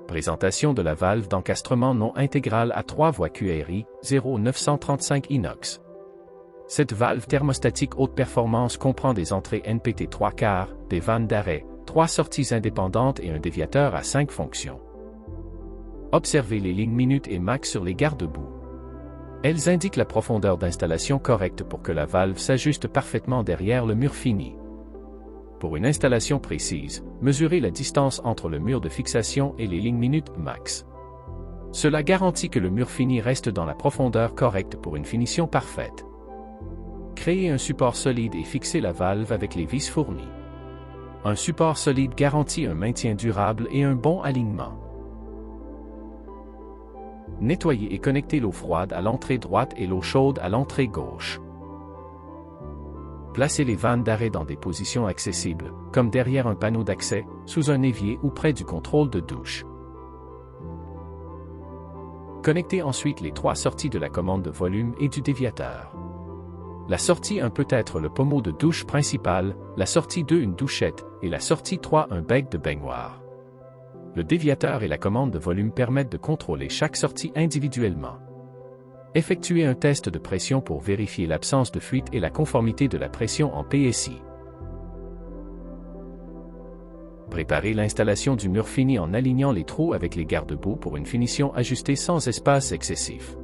Présentation de la valve d'encastrement non intégrale à 3 voies QRI 0935 inox. Cette valve thermostatique haute performance comprend des entrées NPT 3/4, des vannes d'arrêt, 3 sorties indépendantes et un déviateur à 5 fonctions. Observez les lignes minutes et max sur les garde-boue. Elles indiquent la profondeur d'installation correcte pour que la valve s'ajuste parfaitement derrière le mur fini. Pour une installation précise, mesurez la distance entre le mur de fixation et les lignes minutes max. Cela garantit que le mur fini reste dans la profondeur correcte pour une finition parfaite. Créez un support solide et fixez la valve avec les vis fournies. Un support solide garantit un maintien durable et un bon alignement. Nettoyez et connectez l'eau froide à l'entrée droite et l'eau chaude à l'entrée gauche. Placez les vannes d'arrêt dans des positions accessibles, comme derrière un panneau d'accès, sous un évier ou près du contrôle de douche. Connectez ensuite les 3 sorties de la commande de volume et du déviateur. La sortie 1 peut être le pommeau de douche principal, la sortie 2 une douchette, et la sortie 3 un bec de baignoire. Le déviateur et la commande de volume permettent de contrôler chaque sortie individuellement. Effectuez un test de pression pour vérifier l'absence de fuite et la conformité de la pression en PSI. Préparez l'installation du mur fini en alignant les trous avec les garde-boue pour une finition ajustée sans espace excessif.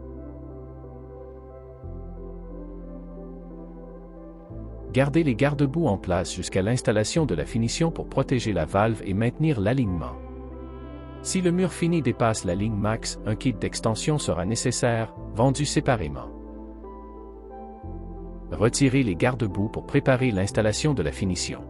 Gardez les garde-boue en place jusqu'à l'installation de la finition pour protéger la valve et maintenir l'alignement. Si le mur fini dépasse la ligne max, un kit d'extension sera nécessaire, vendu séparément. Retirez les garde-boue pour préparer l'installation de la finition.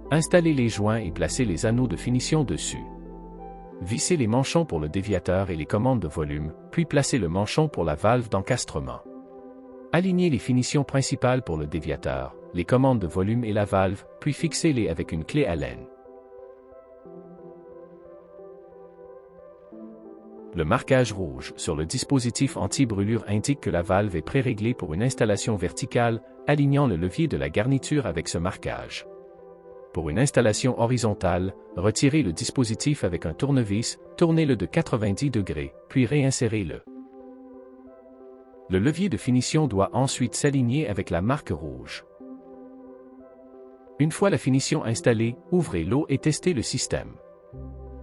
Installez les joints et placez les anneaux de finition dessus. Vissez les manchons pour le déviateur et les commandes de volume, puis placez le manchon pour la valve d'encastrement. Alignez les finitions principales pour le déviateur, les commandes de volume et la valve, puis fixez-les avec une clé Allen. Le marquage rouge sur le dispositif anti-brûlure indique que la valve est pré-réglée pour une installation verticale, alignant le levier de la garniture avec ce marquage. Pour une installation horizontale, retirez le dispositif avec un tournevis, tournez-le de 90 degrés, puis réinsérez-le. Le levier de finition doit ensuite s'aligner avec la marque rouge. Une fois la finition installée, ouvrez l'eau et testez le système.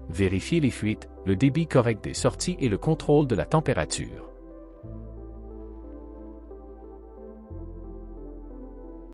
Vérifiez les fuites, le débit correct des sorties et le contrôle de la température.